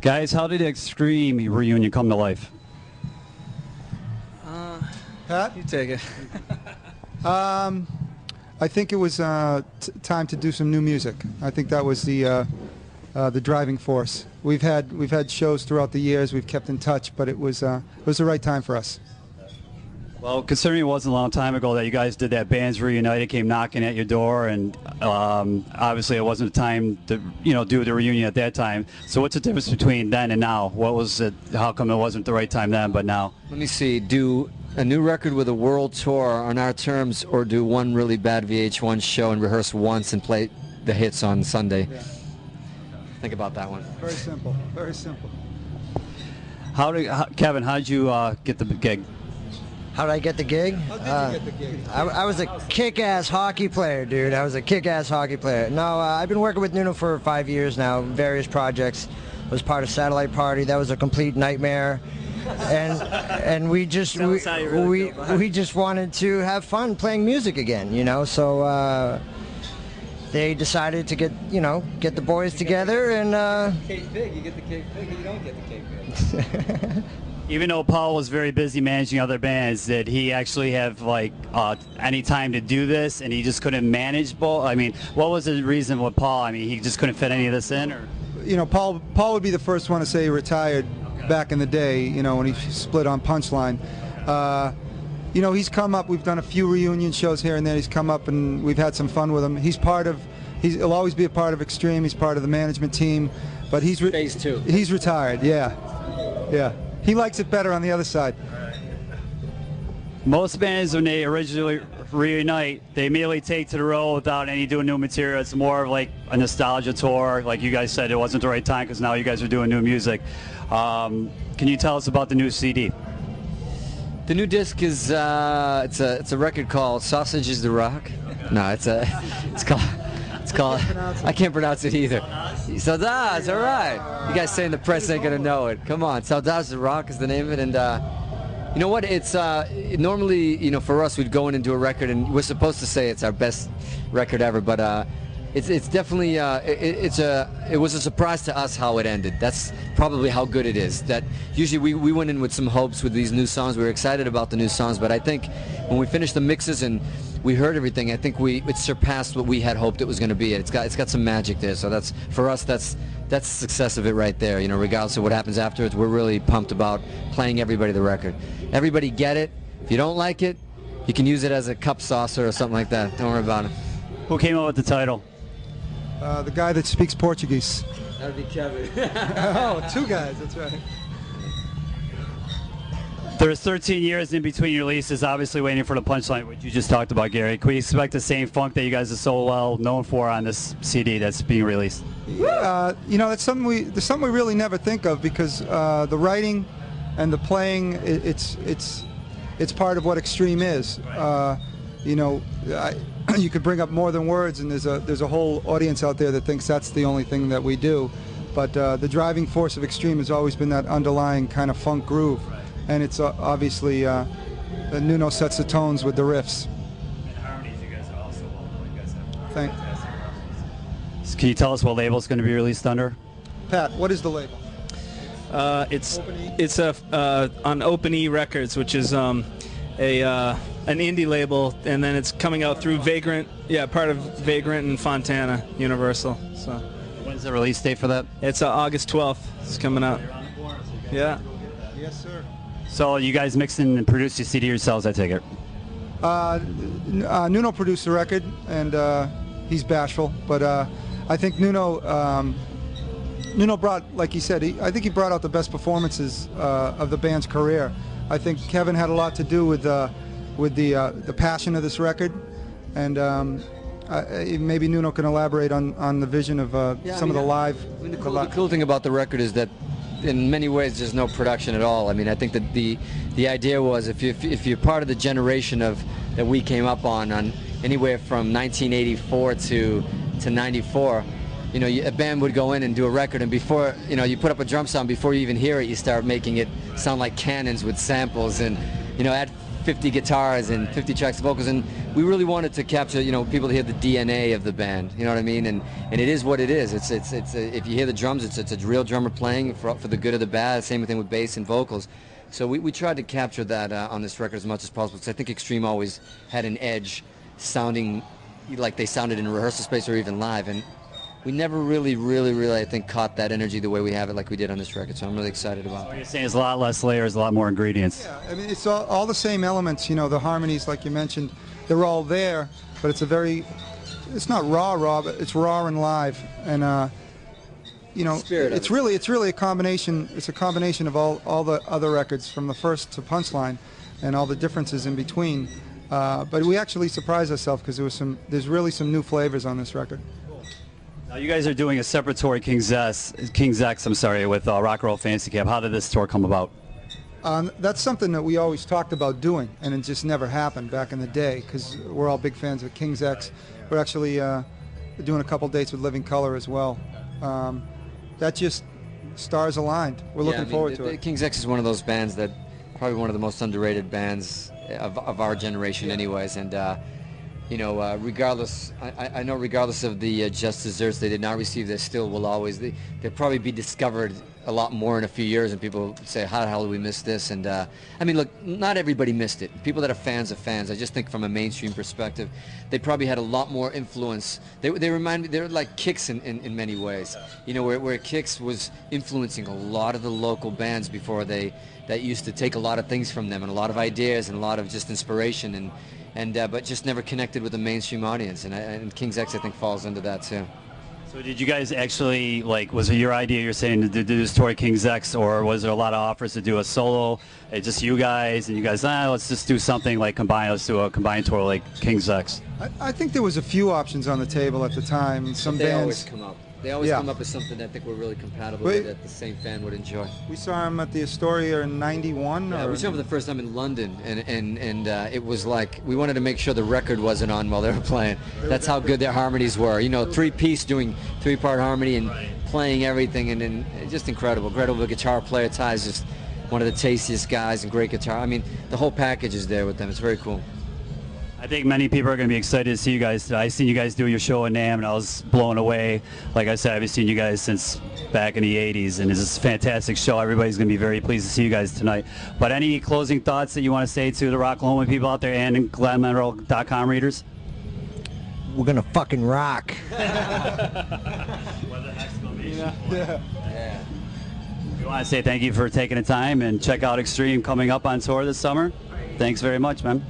Guys, how did Extreme reunion come to life? Pat? You take it. I think it was time to do some new music. I think that was the driving force. We've had shows throughout the years. We've kept in touch, but it was the right time for us. Well, considering it wasn't a long time ago that you guys did that Bands Reunited, came knocking at your door, and obviously it wasn't the time to do the reunion at that time. So what's the difference between then and now? What was it? How come it wasn't the right time then, but now? Let me see. Do a new record with a world tour on our terms, or do one really bad VH1 show and rehearse once and play the hits on Sunday? Yeah. Think about that one. Very simple. Very simple. Kevin, how did you get the gig? How did I get the gig? How did you get the gig? I was a kick-ass hockey player, dude. I was a kick-ass hockey player. No, I've been working with Nuno for 5 years now, various projects. Was part of Satellite Party. That was a complete nightmare. And we just we just wanted to have fun playing music again, So they decided to get the boys together and. Cake Pig, you get the Cake Pig, you don't get the Cake Pig. Even though Paul was very busy managing other bands, did he actually have any time to do this, and he just couldn't manage both? I mean, what was the reason with Paul? I mean, he just couldn't fit any of this in, or? Paul would be the first one to say he retired back in the day, when he split on Punchline. He's come up. We've done a few reunion shows here and there. He's come up, and we've had some fun with him. He'll always be a part of Extreme. He's part of the management team, but Phase 2. He's retired. Yeah. He likes it better on the other side. Most bands, when they originally reunite, they immediately take to the road without any doing new material. It's more of like a nostalgia tour. Like you guys said, it wasn't the right time because now you guys are doing new music. Can you tell us about the new CD? The new disc is it's a record called Sausage is the Rock. No, it's called I can't pronounce it either. Saudades, all right. You guys saying the press ain't gonna know it. Come on, Saudades the Rock is the name of it, and you know what? It's normally for us we'd go in and do a record, and we're supposed to say it's our best record ever, but it's definitely it was a surprise to us how it ended. That's probably how good it is. That usually we went in with some hopes with these new songs. We were excited about the new songs, but I think when we finished the mixes and we heard everything, I think it surpassed what we had hoped it was going to be. It's got some magic there. So that's for us. That's the success of it right there. Regardless of what happens afterwards, we're really pumped about playing everybody the record. Everybody get it. If you don't like it, you can use it as a cup saucer or something like that. Don't worry about it. Who came up with the title? The guy that speaks Portuguese. That'd be Kevin. Oh, two guys. That's right. There's 13 years in between releases, obviously waiting for the punchline, which you just talked about, Gary. Can we expect the same funk that you guys are so well known for on this CD that's being released? That's something we really never think of because the writing and the playing, it's part of what Extreme is. You could bring up more than words, and there's a whole audience out there that thinks that's the only thing that we do. But the driving force of Extreme has always been that underlying kind of funk groove. And it's obviously Nuno sets the tones with the riffs. And harmonies, you guys are also Thank. Can you tell us what label it's going to be released under? Pat, what is the label? It's on Open E Records, which is an indie label, and then it's coming out through Vagrant. Yeah, part of Vagrant and Fontana Universal. So. When's the release date for that? It's August 12th. It's coming out. Yeah. Yes, sir. So you guys mix and produce your CD yourselves, I take it? Nuno produced the record, and he's bashful, but I think Nuno brought, like he said, I think he brought out the best performances of the band's career. I think Kevin had a lot to do with the passion of this record, and maybe Nuno can elaborate on the vision of some of the live. The cool thing about the record is that in many ways there's no production at all. I mean, I think that the idea was if you're part of the generation that we came up on anywhere from 1984 to 94, a band would go in and do a record, and before you put up a drum sound, before you even hear it, you start making it sound like cannons with samples, and add 50 guitars and 50 tracks of vocals, and we really wanted to capture, people to hear the DNA of the band. You know what I mean? And it is what it is. It's if you hear the drums, it's a real drummer playing for the good or the bad. Same thing with bass and vocals. So we tried to capture that on this record as much as possible, because I think Extreme always had an edge, sounding like they sounded in a rehearsal space or even live, and we never really, I think, caught that energy the way we have it like we did on this record, so I'm really excited about What it. you're saying is a lot less layers, a lot more ingredients. Yeah, I mean, it's all the same elements, the harmonies, like you mentioned, they're all there, but it's not raw, but it's raw and live, and Spirit of it's it. really a combination. It's a combination of all the other records from the first to Punchline, and all the differences in between. But we actually surprised ourselves because there's really some new flavors on this record. Now you guys are doing a separate tour, King's X, with Rock and Roll Fantasy Camp. How did this tour come about? That's something that we always talked about doing, and it just never happened back in the day because we're all big fans of King's X. We're actually doing a couple dates with Living Colour as well. That just stars aligned. We're looking forward to it. King's X is one of those bands that probably one of the most underrated bands of our generation, anyways. And regardless, I know regardless of the just desserts they did not receive, they still will always. They'll probably be discovered a lot more in a few years, and people say, how the hell did we miss this? And I mean, look, not everybody missed it. People that are fans of fans, I just think from a mainstream perspective, they probably had a lot more influence. They remind me, they're like Kix in many ways, where Kix was influencing a lot of the local bands before that used to take a lot of things from them and a lot of ideas and a lot of just inspiration, but just never connected with the mainstream audience. And King's X, I think, falls into that too. So did you guys actually, was it your idea, you're saying, to do this tour King's X, or was there a lot of offers to do a solo, just you guys, and you guys, let's just do something let's do a combined tour like King's X? I think there was a few options on the table at the time. Some They bands. always come up. They always Yeah. come up with something that I think we're really compatible Wait. with, that the same fan would enjoy. We saw him at the Astoria in '91. Yeah, we saw them for the first time in London, and it was like we wanted to make sure the record wasn't on while they were playing. That's how good their harmonies were. Three-piece doing three-part harmony and playing everything, and just incredible. Incredible guitar player. Ty's just one of the tastiest guys and great guitar. I mean, the whole package is there with them. It's very cool. I think many people are going to be excited to see you guys. I seen you guys do your show in NAMM, and I was blown away. Like I said, I've seen you guys since back in the 80s, and it's a fantastic show. Everybody's going to be very pleased to see you guys tonight. But any closing thoughts that you want to say to the Rocklahoma people out there and gladmetal.com readers? We're gonna fucking rock. We want to say thank you for taking the time, and check out Extreme coming up on tour this summer. Thanks very much, man.